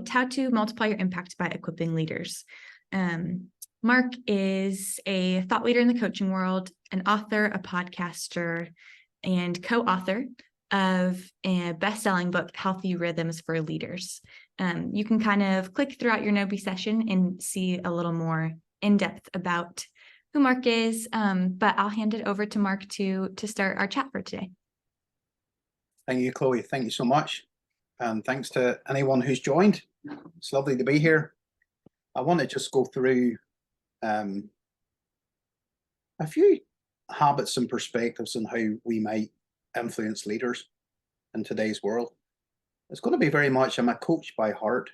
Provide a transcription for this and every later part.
about how to multiply your impact by equipping leaders. Mark is a thought leader in the coaching world, an author, a podcaster, and co-author of a best-selling book, Healthy Rhythms for Leaders. You can kind of click throughout your Gnowbe session and see a little more in depth about who Mark is, but I'll hand it over to Mark to start our chat for today. Thank you, Chloe. Thank you so much. And thanks to anyone who's joined. It's lovely to be here. I want to just go through a few habits and perspectives on how we might influence leaders in today's world. It's going to be very much, I'm a coach by heart.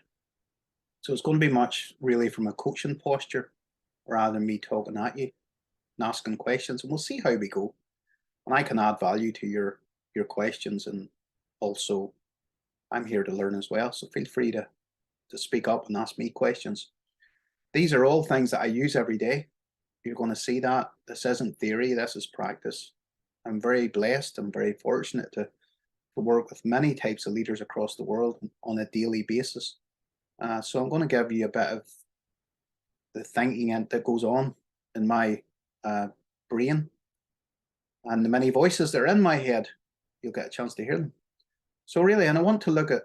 So it's going to be much really from a coaching posture rather than me talking at you and asking questions, and we'll see how we go. And I can add value to your questions, and also I'm here to learn as well. So feel free to speak up and ask me questions. These are all things that I use every day. You're going to see that. This isn't theory, this is practice. I'm very blessed and very fortunate to work with many types of leaders across the world on a daily basis. So I'm going to give you a bit of the thinking that goes on in my brain, and the many voices that are in my head. You'll get a chance to hear them. So really, and I want to look at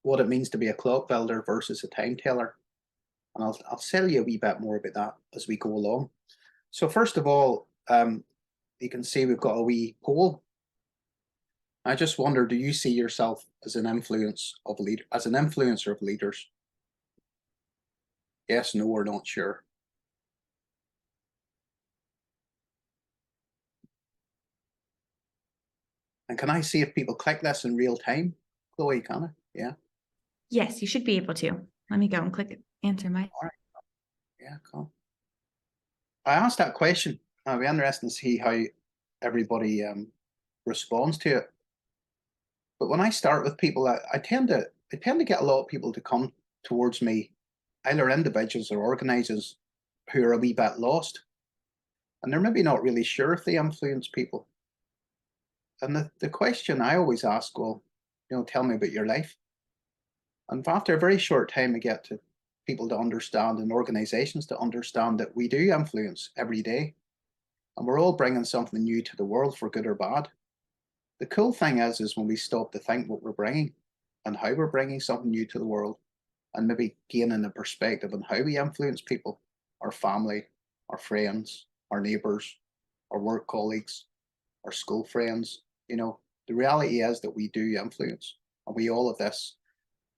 what it means to be a clock builder versus a time teller. And I'll tell you a wee bit more about that as we go along. So first of all, you can see we've got a wee poll. I just wonder, do you see yourself as an influencer of leaders? Yes, no, or not sure. And can I see if people click this in real time? Chloe, can I? Yeah. Yes, you should be able to. Let me go and click answer my. All right. Yeah, cool. I asked that question. It'll be interesting to see how everybody responds to it. But when I start with people, I tend to get a lot of people to come towards me, either individuals or organizers who are a wee bit lost, and they're maybe not really sure if they influence people. And the question I always ask, well, tell me about your life. And after a very short time, I get to people to understand, and organizations to understand, that we do influence every day. And we're all bringing something new to the world, for good or bad. The cool thing is when we stop to think what we're bringing and how we're bringing something new to the world, and maybe gaining a perspective on how we influence people, our family, our friends, our neighbors, our work colleagues, our school friends. The reality is that we do influence, and we all have this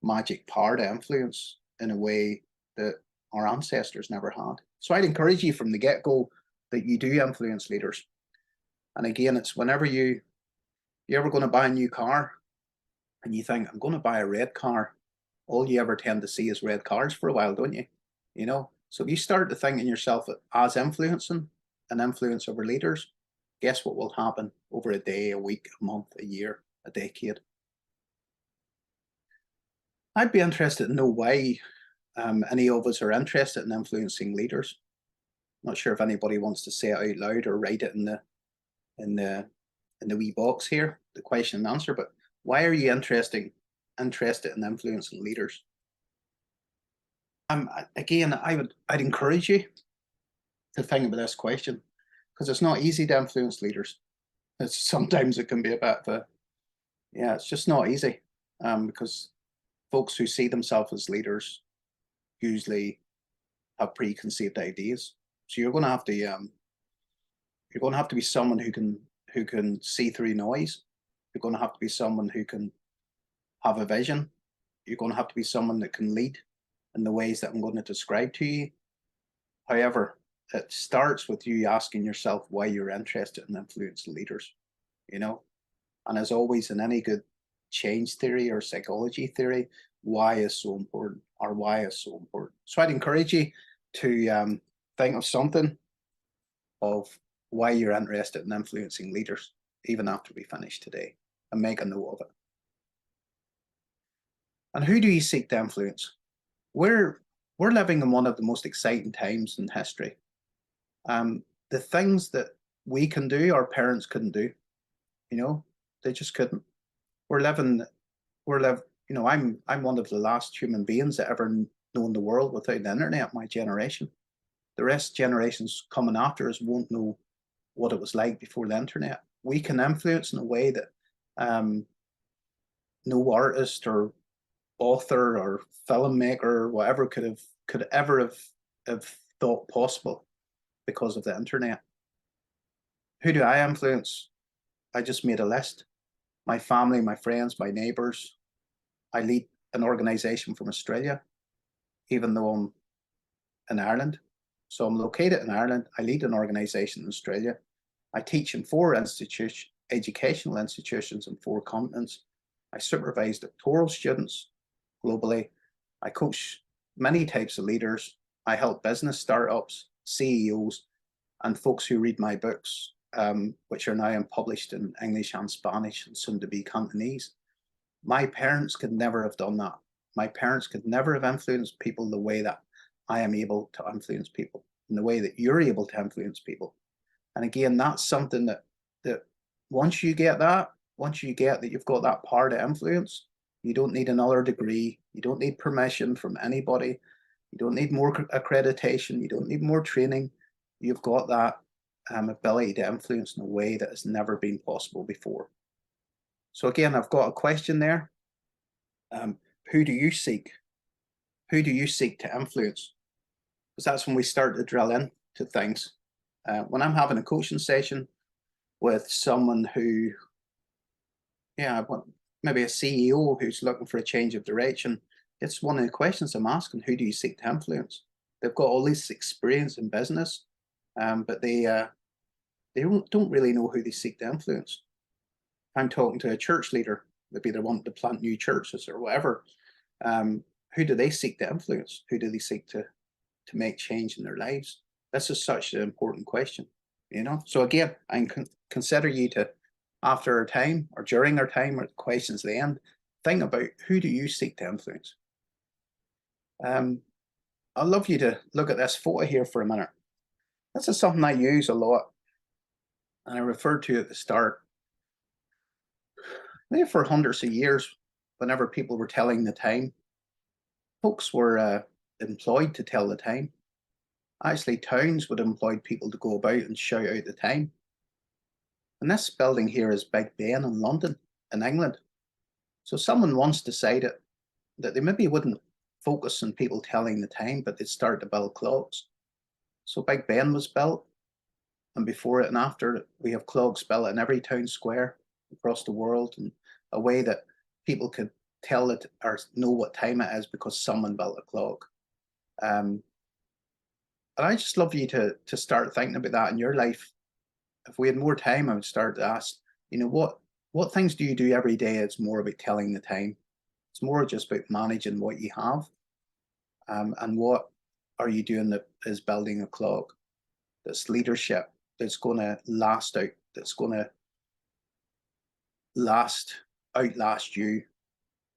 magic power to influence in a way that our ancestors never had. So I'd encourage you from the get-go that you do influence leaders. And again, it's whenever you're ever going to buy a new car and you think, I'm going to buy a red car, all you ever tend to see is red cars for a while, don't you? So if you start to think in yourself as influencing and influence over leaders, guess what will happen over a day, a week, a month, a year, a decade? I'd be interested to know why any of us are interested in influencing leaders. Not sure if anybody wants to say it out loud or write it in the wee box here, the question and answer. But why are you interested in influencing leaders? Again, I'd encourage you to think about this question, because it's not easy to influence leaders. Sometimes it can be a bit of it's just not easy, because folks who see themselves as leaders usually have preconceived ideas. So you're going to have to be someone who can see through noise. You're going to have to be someone who can have a vision. You're going to have to be someone that can lead in the ways that I'm going to describe to you. However, it starts with you asking yourself why you're interested in influencing leaders, And as always, in any good change theory or psychology theory, why is so important, or why is so important. So I'd encourage you to think of something of why you're interested in influencing leaders, even after we finish today, and make a note of it. And who do you seek to influence? We're living in one of the most exciting times in history. The things that we can do, our parents couldn't do. They just couldn't. you know, I'm one of the last human beings that ever known the world without the internet, my generation. The rest generations coming after us won't know what it was like before the internet. We can influence in a way that no artist or author or filmmaker or whatever could ever have thought possible because of the internet. Who do I influence? I just made a list. My family, my friends, my neighbors. I lead an organization from Australia, even though I'm in Ireland. So I'm located in Ireland. I lead an organization in Australia. I teach in 4 educational institutions in 4 continents. I supervise doctoral students globally. I coach many types of leaders. I help business startups, CEOs, and folks who read my books, which are now published in English and Spanish and soon to be Cantonese. My parents could never have done that. My parents could never have influenced people the way that I am able to influence people, in the way that you're able to influence people. And again, that's something that once you get that you've got that power to influence, you don't need another degree, you don't need permission from anybody, you don't need more accreditation, you don't need more training. You've got that ability to influence in a way that has never been possible before. So again, I've got a question there. Who do you seek? Who do you seek to influence? Because that's when we start to drill into things. When I'm having a coaching session with someone who, maybe a CEO who's looking for a change of direction, it's one of the questions I'm asking: who do you seek to influence? They've got all this experience in business, but they don't really know who they seek to influence. If I'm talking to a church leader, maybe they're wanting to plant new churches or whatever, who do they seek to influence? Who do they seek to make change in their lives? This is such an important question, you know? So again, I consider you to, after our time or during our time or the questions at the end, think about who do you seek to influence? I'd love you to look at this photo here for a minute. This is something I use a lot, and I referred to at the start. Maybe for hundreds of years, whenever people were telling the time, folks were employed to tell the time. Actually, towns would employ people to go about and shout out the time. And this building here is Big Ben in London, in England. So someone once decided that they maybe wouldn't focus on people telling the time, but they'd start to build clocks. So Big Ben was built, and before it and after it, we have clocks built in every town square across the world, in a way that people could tell it or know what time it is because someone built a clock. And I just love you to start thinking about that in your life. If we had more time, I would start to ask, you know, what things do you do every day? It's more about telling the time. It's more just about managing what you have. And what are you doing that is building a clock, that's leadership, that's going to last out, that's going to outlast you.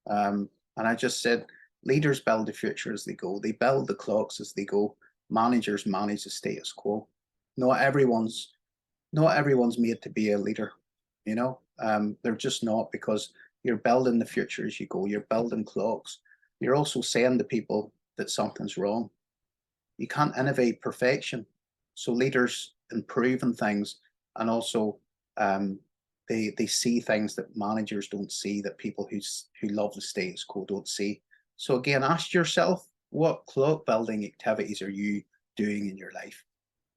And I just said, leaders build the future as they go. They build the clocks as they go. Managers manage the status quo. Not everyone's made to be a leader, you know. They're just not, because you're building the future as you go. You're building clocks. You're also saying to people that something's wrong. You can't innovate perfection. So leaders improve on things, and also they see things that managers don't see, that people who love the status quo don't see. So again, ask yourself, what clock building activities are you doing in your life?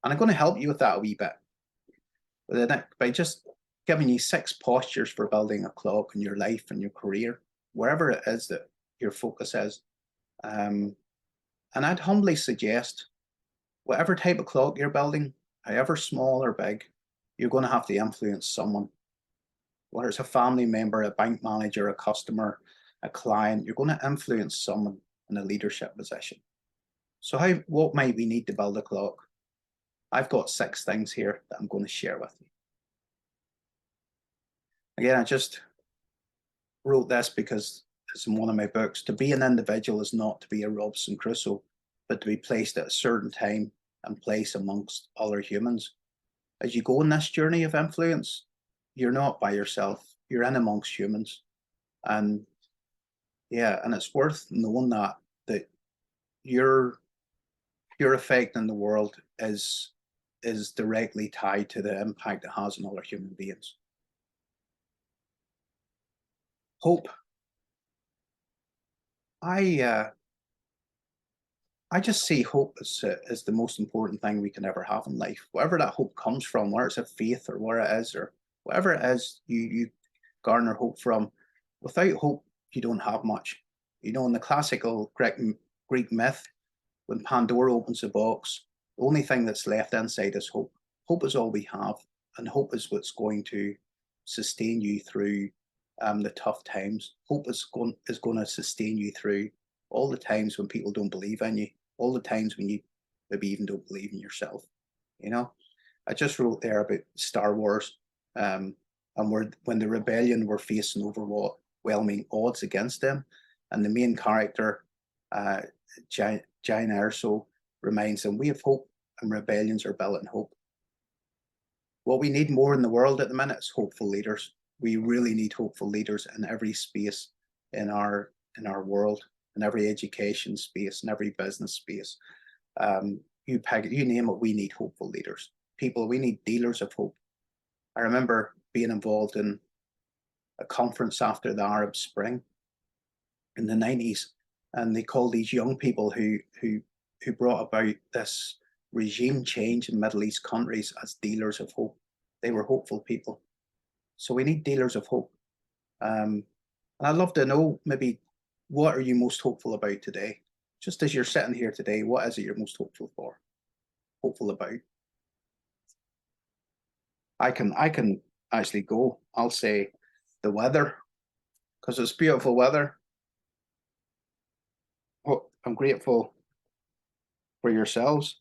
And I'm going to help you with that a wee bit by just giving you 6 postures for building a clock in your life and your career, wherever it is that your focus is. And I'd humbly suggest, whatever type of clock you're building, however small or big, you're going to have to influence someone. Whether it's a family member, a bank manager, a customer, a client, you're going to influence someone in a leadership position. So what might we need to build a clock? I've got 6 things here that I'm going to share with you. Again, I just wrote this because it's in one of my books. To be an individual is not to be a Robinson Crusoe, but to be placed at a certain time and place amongst other humans. As you go on this journey of influence, you're not by yourself. You're in amongst humans. And Yeah, and it's worth knowing that your effect in the world is directly tied to the impact it has on other human beings. Hope. I just see hope as the most important thing we can ever have in life. Whatever that hope comes from, whether it's a faith or what it is, or whatever it is you garner hope from. Without hope, you don't have much. You know, in the classical Greek myth, when Pandora opens the box, the only thing that's left inside is hope. Hope is all we have, and hope is what's going to sustain you through the tough times. Hope is going to sustain you through all the times when people don't believe in you, all the times when you maybe even don't believe in yourself. You know, I just wrote there about Star Wars, and when the rebellion were facing overwhelming odds against them, and the main character, Jyn Erso, reminds them, we have hope, and rebellions are built in hope. What we need more in the world at the minute is hopeful leaders. We really need hopeful leaders in every space in our world, in every education space, in every business space. You name it, we need hopeful leaders. People, we need dealers of hope. I remember being involved in a conference after the Arab Spring in the 90s, and they called these young people who brought about this regime change in Middle East countries as dealers of hope. They were hopeful people. So we need dealers of hope. And I'd love to know, maybe, what are you most hopeful about today? Just as you're sitting here today, what is it you're most hopeful about? I can actually go. I'll say the weather, because it's beautiful weather. Oh, I'm grateful for yourselves.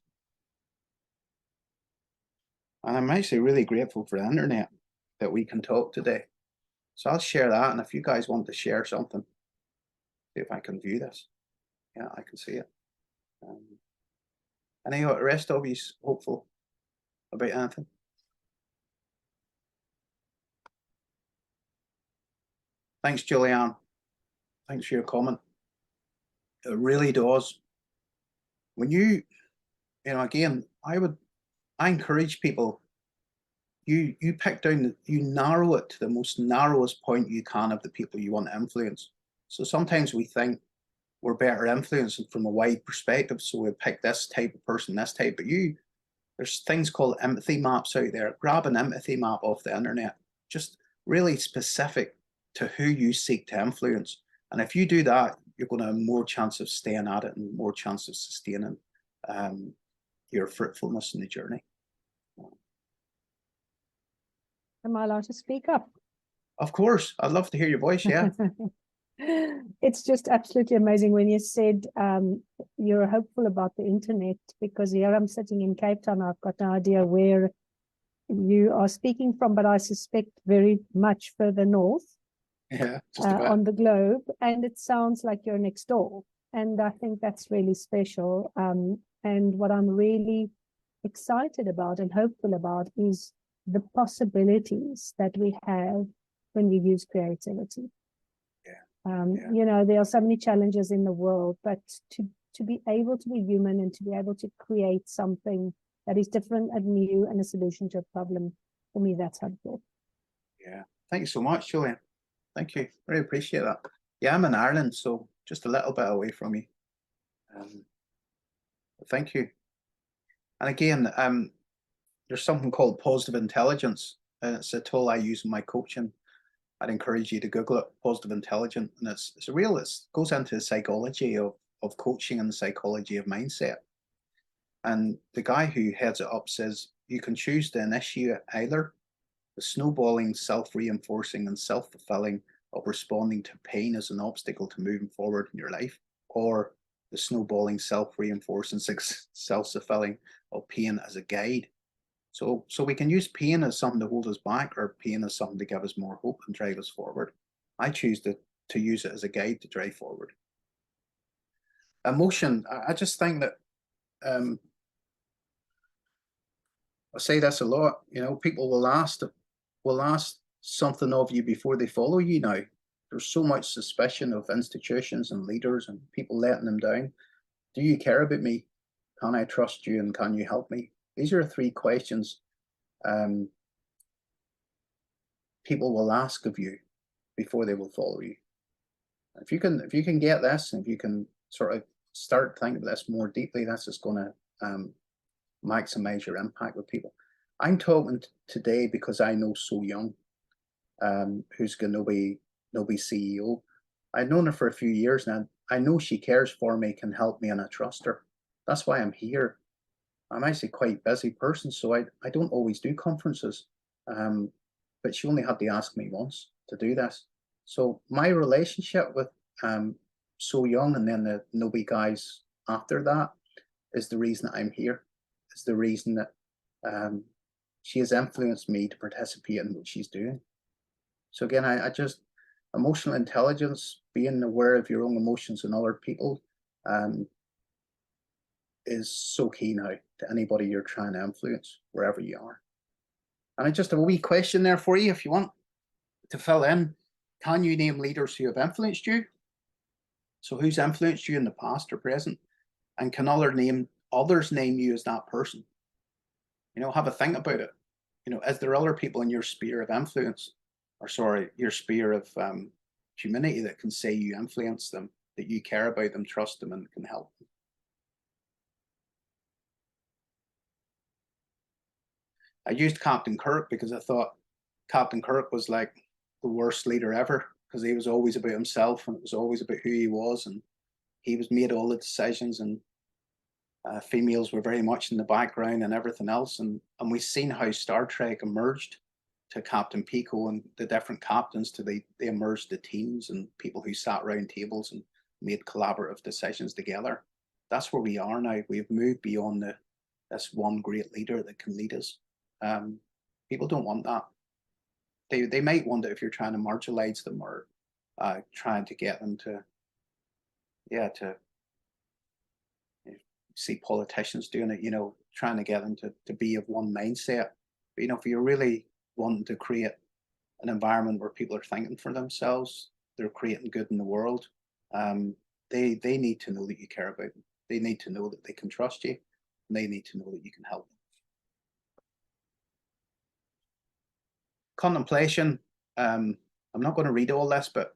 And I'm actually really grateful for the internet that we can talk today. So I'll share that. And if you guys want to share something, see if I can view this. Yeah, I can see it. Any of the rest of you hopeful about anything? Thanks, Julianne. Thanks for your comment. It really does. When you know, again, I encourage people, you pick down, you narrow it to the most narrowest point you can of the people you want to influence. So sometimes we think we're better influencing from a wide perspective, so we pick this type of person, this type. But there's things called empathy maps out there. Grab an empathy map off the internet, just really specific to who you seek to influence. And if you do that, you're going to have more chance of staying at it and more chance of sustaining your fruitfulness in the journey. Am I allowed to speak up? Of course, I'd love to hear your voice. Yeah. It's just absolutely amazing when you said you're hopeful about the internet, because here I'm sitting in Cape Town. I've got no idea where you are speaking from, but I suspect very much further north. Yeah, just about. On the globe, and it sounds like you're next door, and I think that's really special. And what I'm really excited about and hopeful about is the possibilities that we have when we use creativity. You know, there are so many challenges in the world, but to be able to be human and to be able to create something that is different and new and a solution to a problem, for me, that's hopeful. Yeah, thank you so much, Julian. Thank you. Really appreciate that. Yeah, I'm in Ireland, so just a little bit away from you. Thank you. And again, there's something called positive intelligence, and it's a tool I use in my coaching. I'd encourage you to Google it, positive intelligence, and it goes into the psychology of coaching and the psychology of mindset. And the guy who heads it up says you can choose to initiate either the snowballing, self-reinforcing, and self-fulfilling of responding to pain as an obstacle to moving forward in your life, or the snowballing, self-reinforcing, self-fulfilling of pain as a guide. So we can use pain as something to hold us back, or pain as something to give us more hope and drive us forward. I choose to use it as a guide to drive forward. Emotion, I just think that I say this a lot, you know, people will ask something of you before they follow you now. there's so much suspicion of institutions and leaders and people letting them down. Do you care about me? Can I trust you, and can you help me? These are 3 questions people will ask of you before they will follow you. If you can get this, and if you can sort of start thinking about this more deeply, that's just going to maximize your impact with people. I'm talking today because I know So Young, who's Gnowbe CEO. I've known her for a few years now. I know she cares for me, can help me, and I trust her. That's why I'm here. I'm actually quite a busy person, so I don't always do conferences. But she only had to ask me once to do this. So my relationship with So Young and then the Gnowbe guys after that is the reason that I'm here. It's the reason that she has influenced me to participate in what she's doing. So again, I just, emotional intelligence, being aware of your own emotions and other people, is so key now to anybody you're trying to influence, wherever you are. And I just have a wee question there for you if you want to fill in. Can you name leaders who have influenced you? So who's influenced you in the past or present? And can others name you as that person? You know, have a think about it. You know, is there other people in your sphere of influence, or sorry, your sphere of community that can say you influence them, that you care about them, trust them, and can help them? I used Captain Kirk because I thought Captain Kirk was like the worst leader ever, because he was always about himself, and it was always about who he was, and he was made all the decisions, and females were very much in the background and everything else. And we've seen how Star Trek emerged to Captain Pico and the different captains to they emerged the teams and people who sat around tables and made collaborative decisions together. That's where we are now. We've moved beyond this one great leader that can lead us. People don't want that. They might want it if you're trying to marginalize them or trying to get them to see politicians doing it, you know, trying to get them to be of one mindset. But, you know, if you're really wanting to create an environment where people are thinking for themselves, they're creating good in the world, they need to know that you care about them. They need to know that they can trust you, and they need to know that you can help them. Contemplation. I'm not going to read all this, but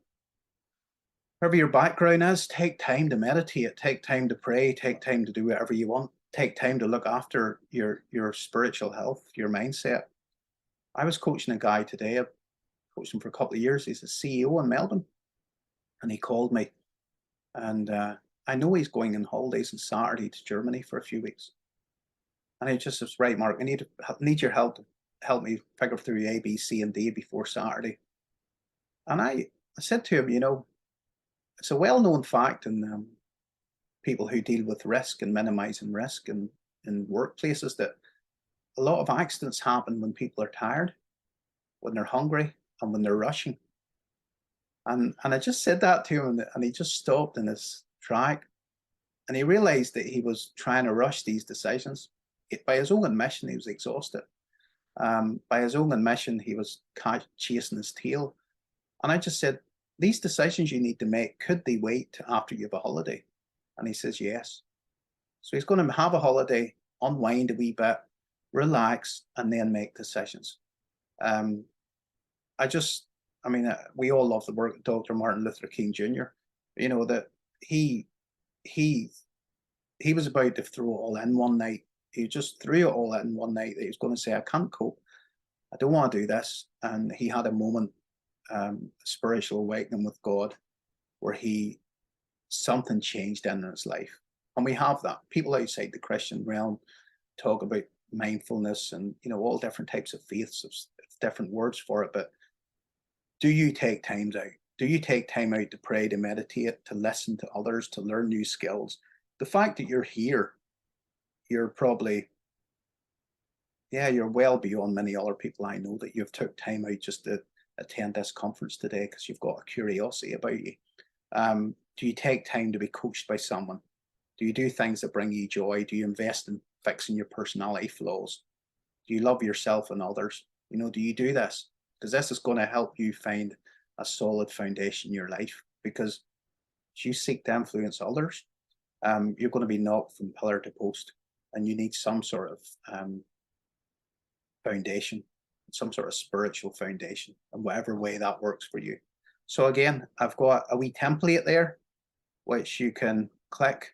whatever your background is, take time to meditate, take time to pray, take time to do whatever you want, take time to look after your spiritual health, your mindset. I was coaching a guy today. I coached him for a couple of years. He's a CEO in Melbourne, and he called me, and I know he's going on holidays on Saturday to Germany for a few weeks. And he just says, right, Mark, I need your help to help me figure through A, B, C, and D before Saturday. And I said to him, you know, it's a well-known fact in people who deal with risk and minimizing risk in workplaces that a lot of accidents happen when people are tired, when they're hungry, and when they're rushing. And I just said that to him, and he just stopped in his track, and he realized that he was trying to rush these decisions. By his own admission, he was exhausted. By his own admission, he was chasing his tail. And I just said, these decisions you need to make, could they wait till after you have a holiday? And he says, yes. So he's going to have a holiday, unwind a wee bit, relax, and then make decisions. We all love the work of Dr. Martin Luther King Jr. You know, that he was about to throw it all in one night. He just threw it all in one night. He was going to say, I can't cope. I don't want to do this. And he had a moment, spiritual awakening with God, where something changed in his life. And we have that. People outside the Christian realm talk about mindfulness and, you know, all different types of faiths, of different words for it. But do you take time out? Do you take time out to pray, to meditate, to listen to others, to learn new skills? The fact that you're here, you're probably, you're well beyond many other people I know that you've took time out just to attend this conference today because you've got a curiosity about you. Do you take time to be coached by someone? Do you do things that bring you joy? Do you invest in fixing your personality flaws? Do you love yourself and others? You know, do you do this? Because this is going to help you find a solid foundation in your life, because as you seek to influence others, you're going to be knocked from pillar to post, and you need some sort of foundation, some sort of spiritual foundation, in whatever way that works for you. So again, I've got a wee template there, which you can click.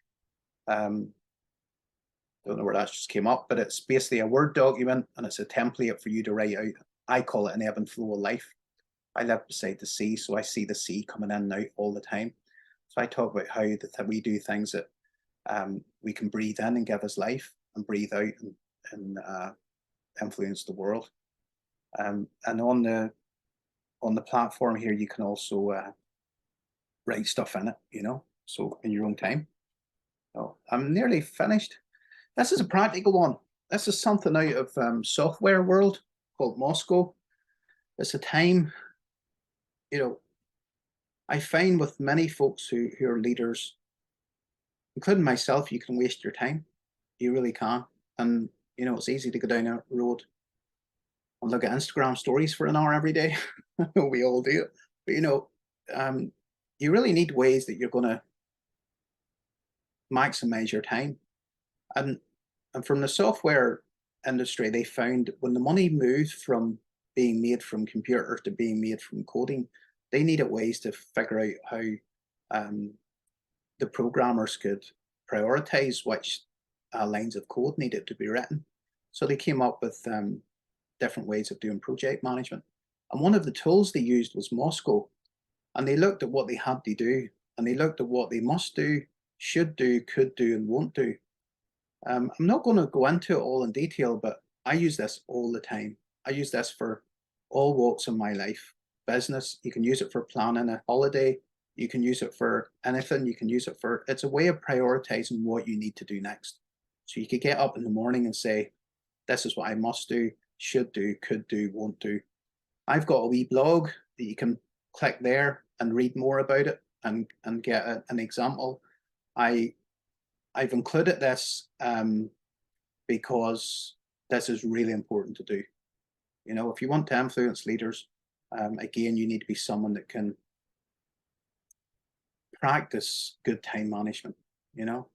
Don't know where that just came up, but it's basically a Word document, and it's a template for you to write out. I call it an ebb and flow of life. I live beside the sea, so I see the sea coming in and out all the time. So I talk about how we do things that we can breathe in and give us life, and breathe out and influence the world. And on the platform here, you can also write stuff in it, you know, so in your own time. So I'm nearly finished. This is a practical one. This is something out of software world called Moscow. It's a time, you know, I find with many folks who are leaders, including myself, you can waste your time. You really can. And, you know, it's easy to go down a road and look at Instagram stories for an hour every day. We all do it. But, you know, you really need ways that you're going to maximize your time. And from the software industry, they found when the money moved from being made from computers to being made from coding, they needed ways to figure out how the programmers could prioritize which lines of code needed to be written. So they came up with different ways of doing project management. And one of the tools they used was Moscow. And they looked at what they had to do, and they looked at what they must do, should do, could do, and won't do. I'm not going to go into it all in detail, but I use this all the time. I use this for all walks of my life. Business, you can use it for planning a holiday. You can use it for anything. You can use it for, it's a way of prioritizing what you need to do next. So you could get up in the morning and say, this is what I must do, should do, could do, won't do. I've got a wee blog that you can click there and read more about it and get an example. I've included this because this is really important to do. You know, if you want to influence leaders, again, you need to be someone that can practice good time management, you know.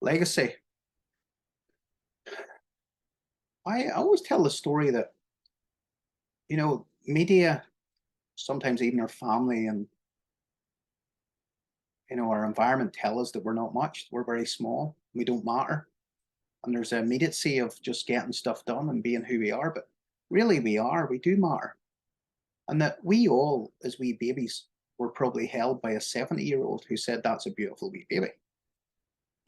Legacy. I always tell the story that, you know, media, sometimes even our family and, you know, our environment tell us that we're not much, we're very small, we don't matter. And there's an immediacy of just getting stuff done and being who we are, but really we do matter. And that we all, as wee babies, were probably held by a 70-year-old who said, that's a beautiful wee baby.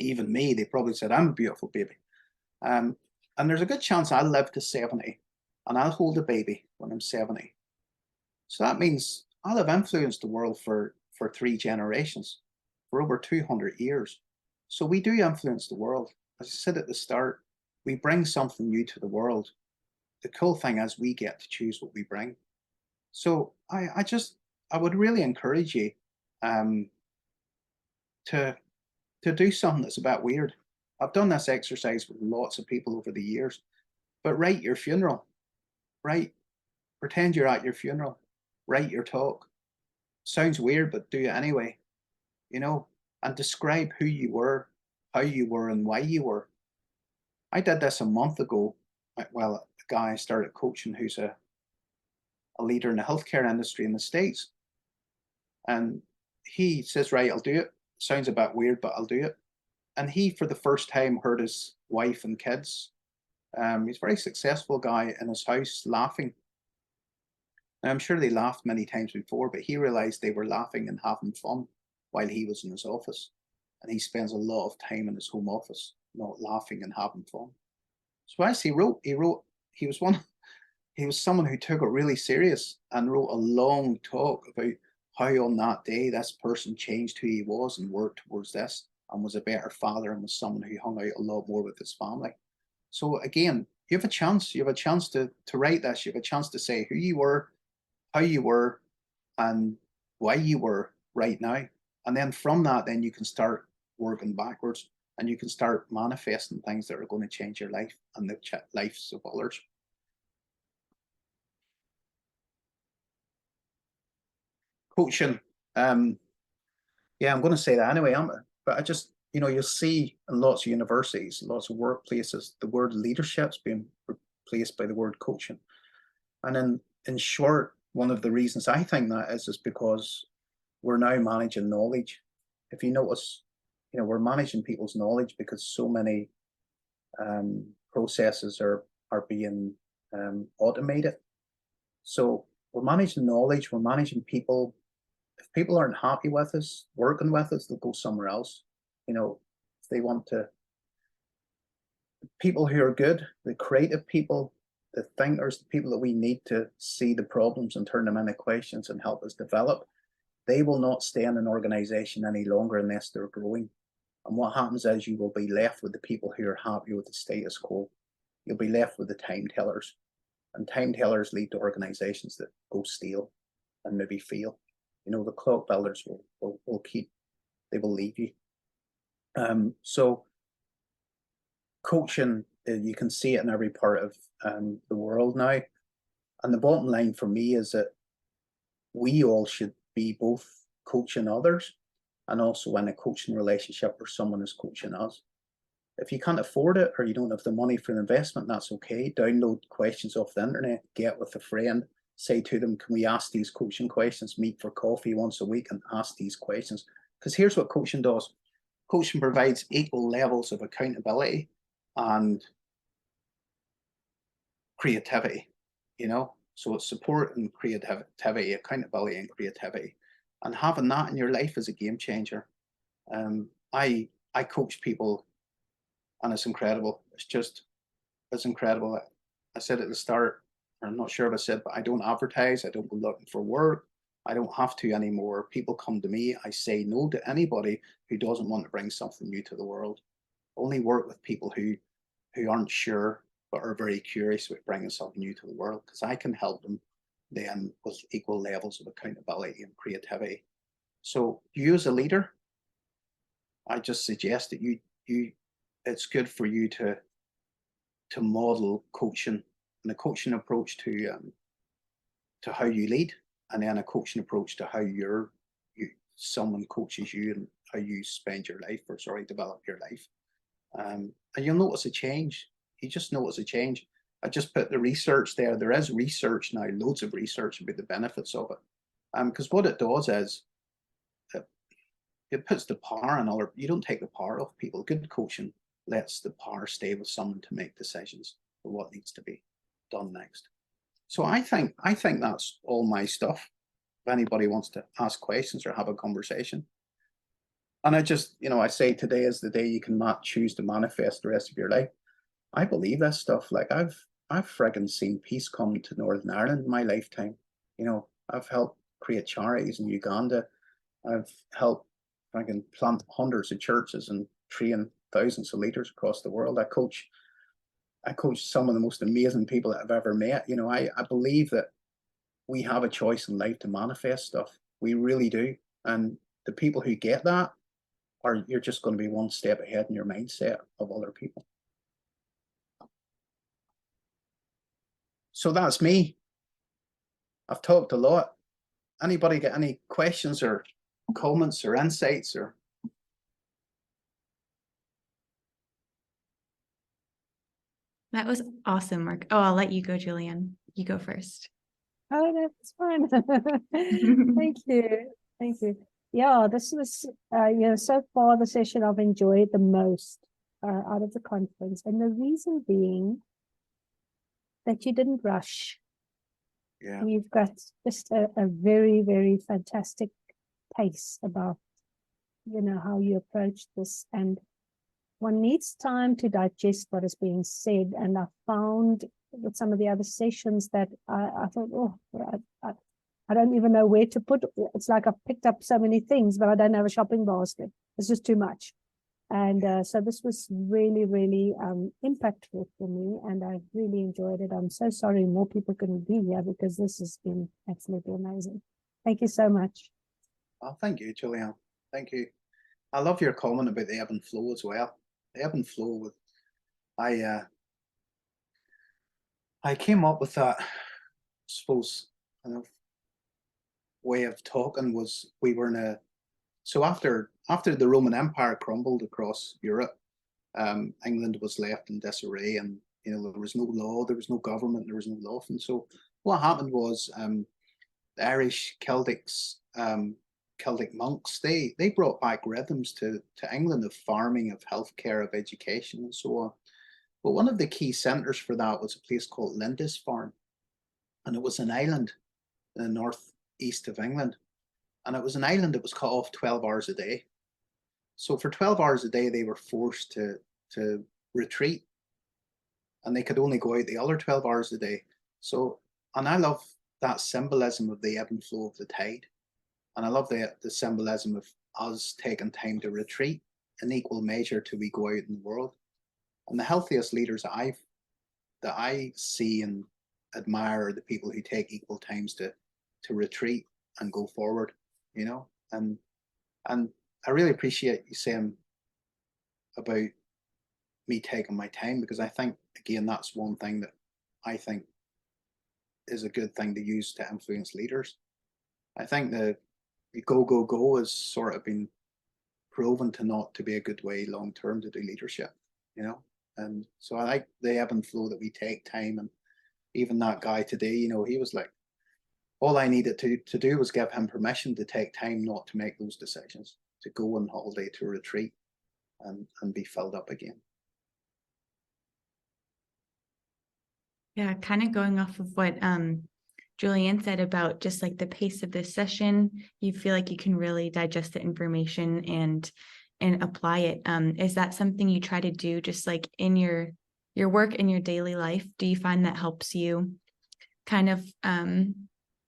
Even me, they probably said, I'm a beautiful baby. And there's a good chance I'll live to 70 and I'll hold a baby when I'm 70. So that means I'll have influenced the world for 3 generations, for over 200 years. So we do influence the world. As I said at the start, we bring something new to the world. The cool thing is we get to choose what we bring. So I would really encourage you to do something that's a bit weird. I've done this exercise with lots of people over the years, but write your funeral. Pretend you're at your funeral. Write your talk. Sounds weird, but do it anyway. You know, and describe who you were, how you were, and why you were. I did this a month ago. Well, a guy I started coaching who's a leader in the healthcare industry in the States. And he says, right, I'll do it. Sounds a bit weird, but I'll do it. And he, for the first time, heard his wife and kids. He's a very successful guy in his house laughing. Now, I'm sure they laughed many times before, but he realized they were laughing and having fun while he was in his office. And he spends a lot of time in his home office, not laughing and having fun. So as he was someone who took it really serious and wrote a long talk about how on that day this person changed who he was and worked towards this and was a better father and was someone who hung out a lot more with his family. So again, you have a chance to write this. You have a chance to say who you were, how you were, and why you were right now. And then from that, then you can start working backwards. and you can start manifesting things that are going to change your life and the lives of others. Coaching, yeah, I'm going to say that anyway, but I just, you know, you'll see in lots of universities, lots of workplaces, the word leadership's being replaced by the word coaching. And in short, one of the reasons I think that is because we're now managing knowledge. If you notice, you know, we're managing people's knowledge because so many processes are being automated. So we're managing knowledge, we're managing people. If people aren't happy with us, working with us, they'll go somewhere else. You know, if they want to, people who are good, the creative people, the thinkers, the people that we need to see the problems and turn them into questions and help us develop, they will not stay in an organization any longer unless they're growing. And what happens is you will be left with the people who are happy with the status quo. You'll be left with the time tellers. And time tellers lead to organizations that go stale and maybe fail. You know, the clock builders will keep, they will leave you. So coaching, you can see it in every part of the world now. And the bottom line for me is that we all should be both coaching others and also in a coaching relationship where someone is coaching us. If you can't afford it or you don't have the money for an investment, that's okay. Download questions off the internet, get with a friend, say to them, can we ask these coaching questions, meet for coffee once a week and ask these questions? Because here's what coaching does. Coaching provides equal levels of accountability and creativity, you know? So it's support and creativity, accountability and creativity. And having that in your life is a game changer. I coach people and it's incredible. It's incredible. I said at the start, I'm not sure if I said, but I don't advertise. I don't go looking for work. I don't have to anymore. People come to me. I say no to anybody who doesn't want to bring something new to the world. Only work with people who aren't sure, but are very curious about bringing something new to the world, because I can help them then with equal levels of accountability and creativity. So you as a leader, I just suggest that it's good for you to model coaching and a coaching approach to how you lead, and then a coaching approach to how someone coaches you and how you spend your life, or sorry, develop your life. And you'll notice a change. You just notice a change. I just put the research there. There is research now, loads of research about the benefits of it. Because what it does is it puts the power on other. You don't take the power off people. Good coaching lets the power stay with someone to make decisions for what needs to be done next. So I think that's all my stuff. If anybody wants to ask questions or have a conversation. And I just, you know, I say today is the day you can choose to manifest the rest of your life. I believe this stuff. Like I've friggin' seen peace come to Northern Ireland in my lifetime. You know, I've helped create charities in Uganda. I've helped friggin' plant hundreds of churches and train thousands of leaders across the world. I coach some of the most amazing people that I've ever met. You know, I believe that we have a choice in life to manifest stuff. We really do. And the people who get that, you're just going to be one step ahead in your mindset of other people. So that's me. I've talked a lot. Anybody got any questions or comments or insights or? That was awesome, Mark. Oh, I'll let you go, Julian. You go first. Oh, that's fine. Thank you. Thank you. Yeah, this was, so far the session I've enjoyed the most out of the conference. And the reason being that you didn't rush. Yeah. You've got just a very, very fantastic pace about, how you approach this. And one needs time to digest what is being said. And I found with some of the other sessions that I thought, I don't even know where to put. It's like I've picked up so many things, but I don't have a shopping basket. It's just too much. And so this was really, really impactful for me, and I really enjoyed it. I'm so sorry more people couldn't be here because this has been absolutely amazing. Thank you so much. Oh, thank you, Julianne. Thank you. I love your comment about the ebb and flow as well. the ebb and flow with, I came up with that, I suppose, kind of way of talking was we were in a, so after the Roman Empire crumbled across Europe, England was left in disarray, and there was no law, there was no government, there was no law. And so what happened was the Irish Celtic monks, they brought back rhythms to England of farming, of healthcare, of education, and so on. But one of the key centres for that was a place called Lindisfarne, and it was an island in the northeast of England, and it was an island that was cut off 12 hours a day. So for 12 hours a day, they were forced to retreat, and they could only go out the other 12 hours a day. So, and I love that symbolism of the ebb and flow of the tide. And I love the symbolism of us taking time to retreat in equal measure till we go out in the world. And the healthiest leaders that I see and admire are the people who take equal times to retreat and go forward, and I really appreciate you saying about me taking my time, because I think, again, that's one thing that I think is a good thing to use to influence leaders. I think the go, go, go has sort of been proven to not to be a good way long term to do leadership, and so I like the ebb and flow, that we take time. And even that guy today, he was like, all I needed to do was give him permission to take time not to make those decisions, to go on holiday, to retreat, and be filled up again. Yeah, kind of going off of what Julianne said about just like the pace of this session, you feel like you can really digest the information and apply it. Is that something you try to do just like in your work, in your daily life? Do you find that helps you kind of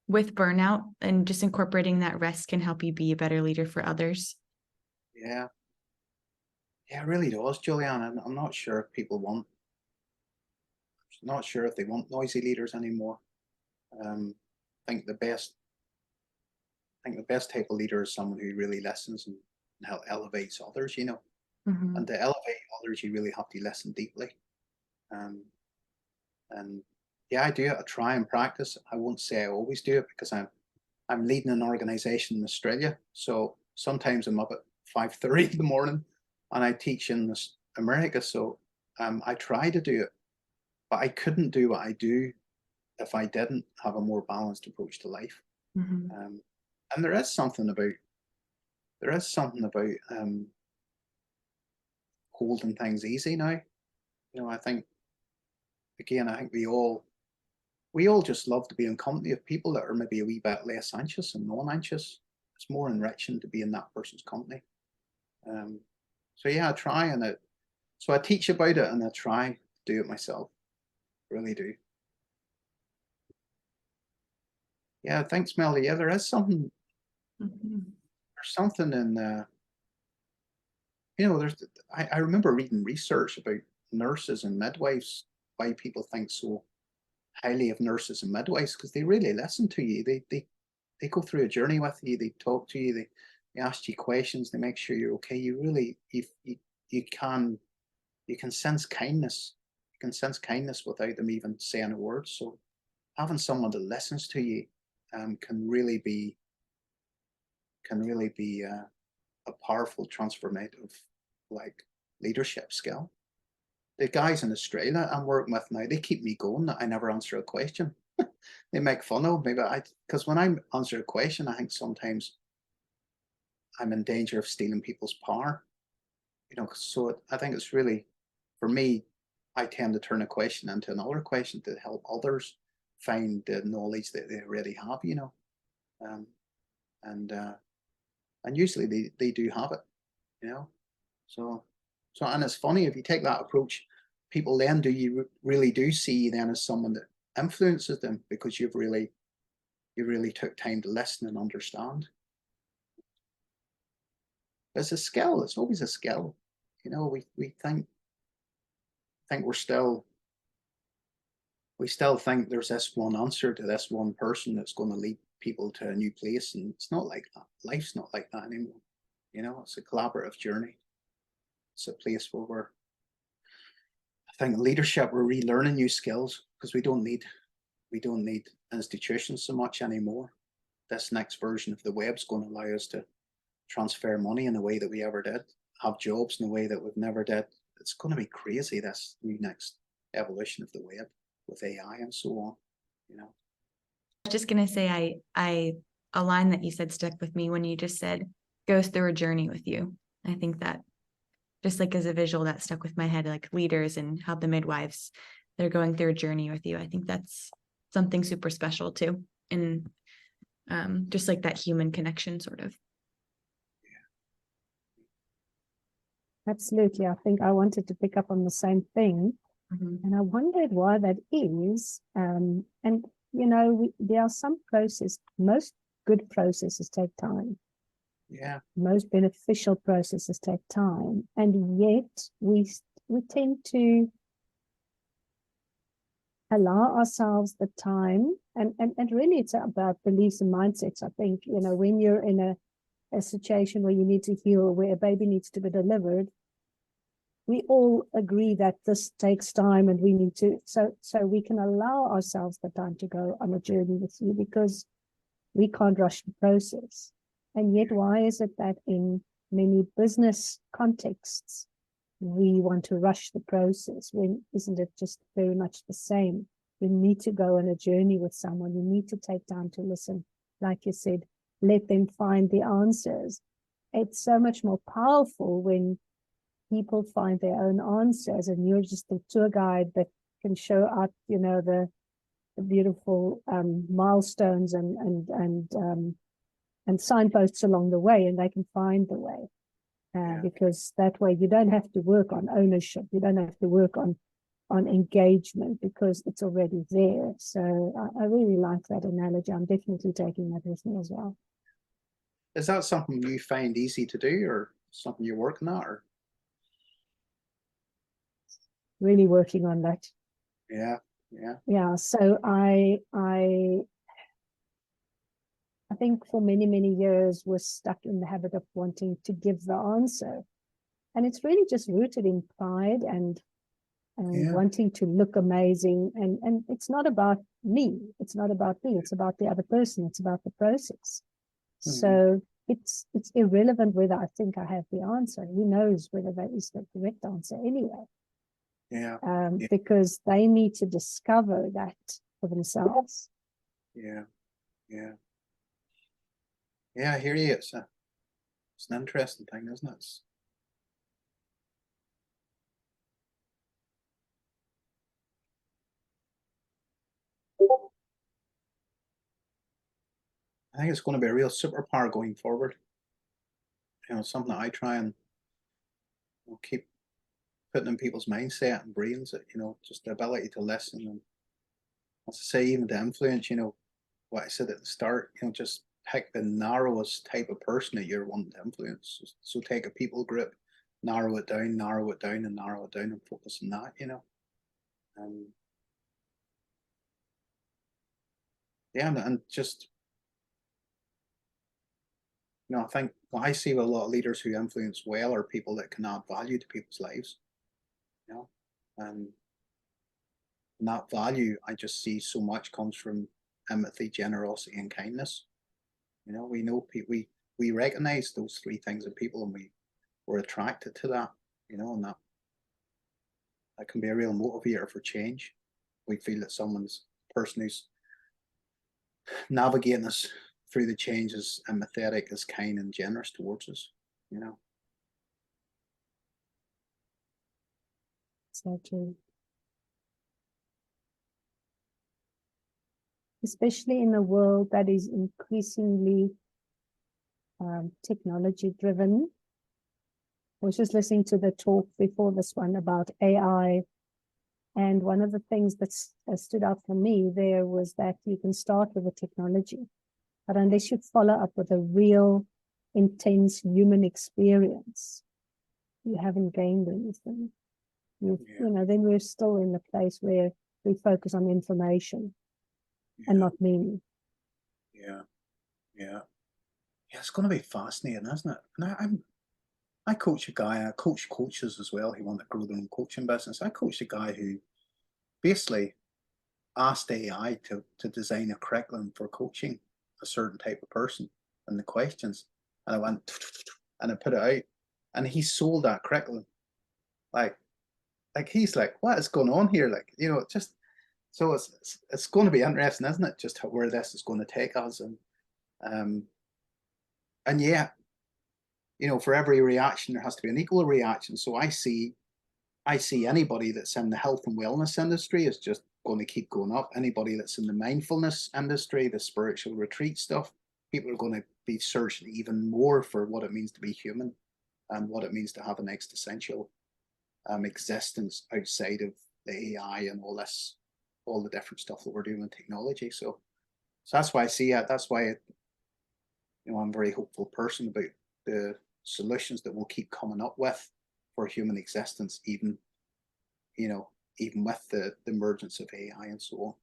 with burnout, and just incorporating that rest can help you be a better leader for others? Yeah, it really does, Julianne. I'm not sure if people want, not sure if they want noisy leaders anymore. I think the best type of leader is someone who really listens and elevates others, Mm-hmm. and to elevate others, you really have to listen deeply. And yeah, I do it. I try and practice. I won't say I always do it, because I'm leading an organization in Australia, so sometimes I'm up at 5:30 in the morning, and I teach in America. So I try to do it, but I couldn't do what I do if I didn't have a more balanced approach to life. Mm-hmm. And there is something about holding things easy now. I think, again, I think we all just love to be in company of people that are maybe a wee bit less anxious and non-anxious. It's more enriching to be in that person's company. So yeah, I try, so I teach about it, and I try to do it myself. Really do. Yeah, thanks, Melody. Yeah, there is something. Mm-hmm. There's something in there's. I remember reading research about nurses and midwives. Why people think so highly of nurses and midwives, because they really listen to you. They go through a journey with you. They talk to you. They ask you questions. They make sure you're okay. You really you can sense kindness. You can sense kindness without them even saying a word. So having someone that listens to you can really be a powerful transformative, like, leadership skill. The guys in Australia I'm working with now, they keep me going that I never answer a question. They make fun of me, because when I answer a question, I think sometimes I'm in danger of stealing people's power. So I think it's really, for me, I tend to turn a question into another question to help others find the knowledge that they already have. Um, and usually they do have it. So and it's funny, if you take that approach, people then really do see you then as someone that influences them, because you really took time to listen and understand. It's a skill. It's always a skill. We think we still think there's this one answer to this one person that's going to lead people to a new place, and it's not like that. Life's not like that anymore. It's a collaborative journey. It's a place where think leadership, we're relearning new skills because we don't need institutions so much anymore. This next version of the web's going to allow us to transfer money in the way that we ever did, have jobs in the way that we've never did. It's going to be crazy, this new next evolution of the web with AI and so on, you know. I was just gonna say I a line that you said stuck with me when you just said goes through a journey with you. I think that just like as a visual that stuck with my head, like leaders and how the midwives, they're going through a journey with you. I think that's something super special too. And just like that human connection sort of. Absolutely. I think I wanted to pick up on the same thing. And I wondered why that is. And, you know, there are some processes, most good processes take time. Yeah. Most beneficial processes take time. And yet we tend to allow ourselves the time. And really it's about beliefs and mindsets. I think, you know, when you're in a situation where you need to heal, where a baby needs to be delivered, we all agree that this takes time and we need to, so we can allow ourselves the time to go on a journey with you because we can't rush the process. And yet, why is it that in many business contexts, we want to rush the process? When isn't it just very much the same? You need to go on a journey with someone. You need to take time to listen. Like you said, let them find the answers. It's so much more powerful when people find their own answers and you're just the tour guide that can show out, you know, the beautiful milestones and signposts along the way, and they can find the way. Because that way you don't have to work on ownership, you don't have to work on engagement because it's already there. So I really like that analogy. I'm definitely taking that with me as well. Is that something you find easy to do, or something you're working at, or? Really working on that. Yeah. So I think for many years we're stuck in the habit of wanting to give the answer, and it's really just rooted in pride and wanting to look amazing. And it's not about me. It's not about me. It's about the other person. It's about the process. So it's irrelevant whether I think I have the answer. Who knows whether that is the correct answer anyway. Because they need to discover that for themselves. I hear you. It's an interesting thing, isn't it? I think it's going to be a real superpower going forward. You know, something that I try and keep putting in people's mindset and brains, that, you know, just the ability to listen and, as I say, even to influence, you know, what I said at the start, you know, just pick the narrowest type of person that you're wanting to influence. So take a people group, narrow it down, and narrow it down, and focus on that, you know. And just, you know, I think what I see with a lot of leaders who influence well are people that can add value to people's lives, you know, and that value I just see so much comes from empathy, generosity, and kindness. You know, we know we recognize those three things in people, and we're attracted to that, you know, and that can be a real motivator for change. We feel that someone's person who's navigating us through the change is empathetic, is kind and generous towards us, you know. So true. Especially in a world that is increasingly technology driven. I was just listening to the talk before this one about AI, and one of the things that stood out for me there was that you can start with the technology, but unless you follow up with a real intense human experience, you haven't gained anything. You know, then we're still in the place where we focus on information and not meaning. Yeah, it's going to be fascinating, isn't it? And I coach a guy, I coach coaches as well who want to grow their own coaching business. I coached a guy who basically asked AI to design a curriculum for coaching a certain type of person and the questions. And I went, and I put it out, and he sold that curriculum. Like he's like, what is going on here? Like, you know, just, so it's going to be interesting, isn't it? Just where this is going to take us. And yeah, you know, for every reaction, there has to be an equal reaction. So I see anybody that's in the health and wellness industry is just going to keep going up. Anybody that's in the mindfulness industry, the spiritual retreat stuff, people are going to be searching even more for what it means to be human and what it means to have an existential existence outside of the AI and all this, all the different stuff that we're doing with technology. So that's why I see it. That's why, you know, I'm a very hopeful person about the solutions that we'll keep coming up with for human existence, even, you know, even with the emergence of AI and so on,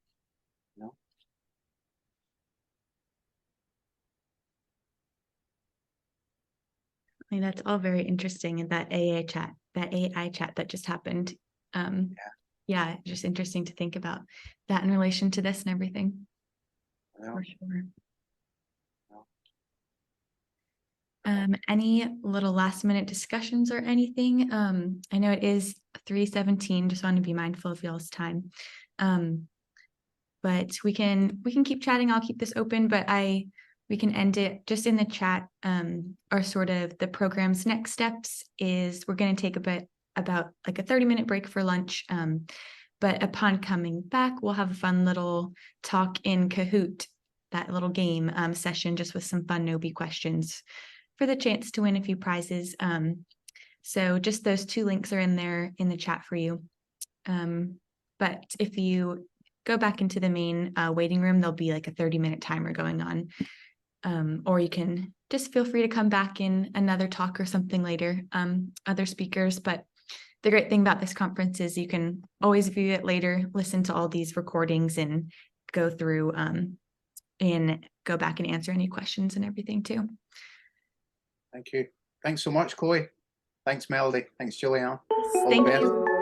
you know. I mean, that's all very interesting. And that AI chat that just happened. Yeah, just interesting to think about that in relation to this and everything. Yeah. For sure. Any little last minute discussions or anything? I know it is 3:17, just want to be mindful of y'all's time. But we can keep chatting. I'll keep this open, but we can end it just in the chat. Or sort of the program's next steps is we're going to take about like a 30-minute break for lunch. But upon coming back, we'll have a fun little talk in Kahoot, that little game session, just with some fun Gnowbe questions for the chance to win a few prizes. So just those 2 links are in there in the chat for you. But if you go back into the main waiting room, there'll be like a 30-minute timer going on. Or you can just feel free to come back in another talk or something later, other speakers. But the great thing about this conference is you can always view it later, listen to all these recordings and go through and go back and answer any questions and everything too. Thank you. Thanks so much, Chloe. Thanks, Melody. Thanks, Julianne. Thank you.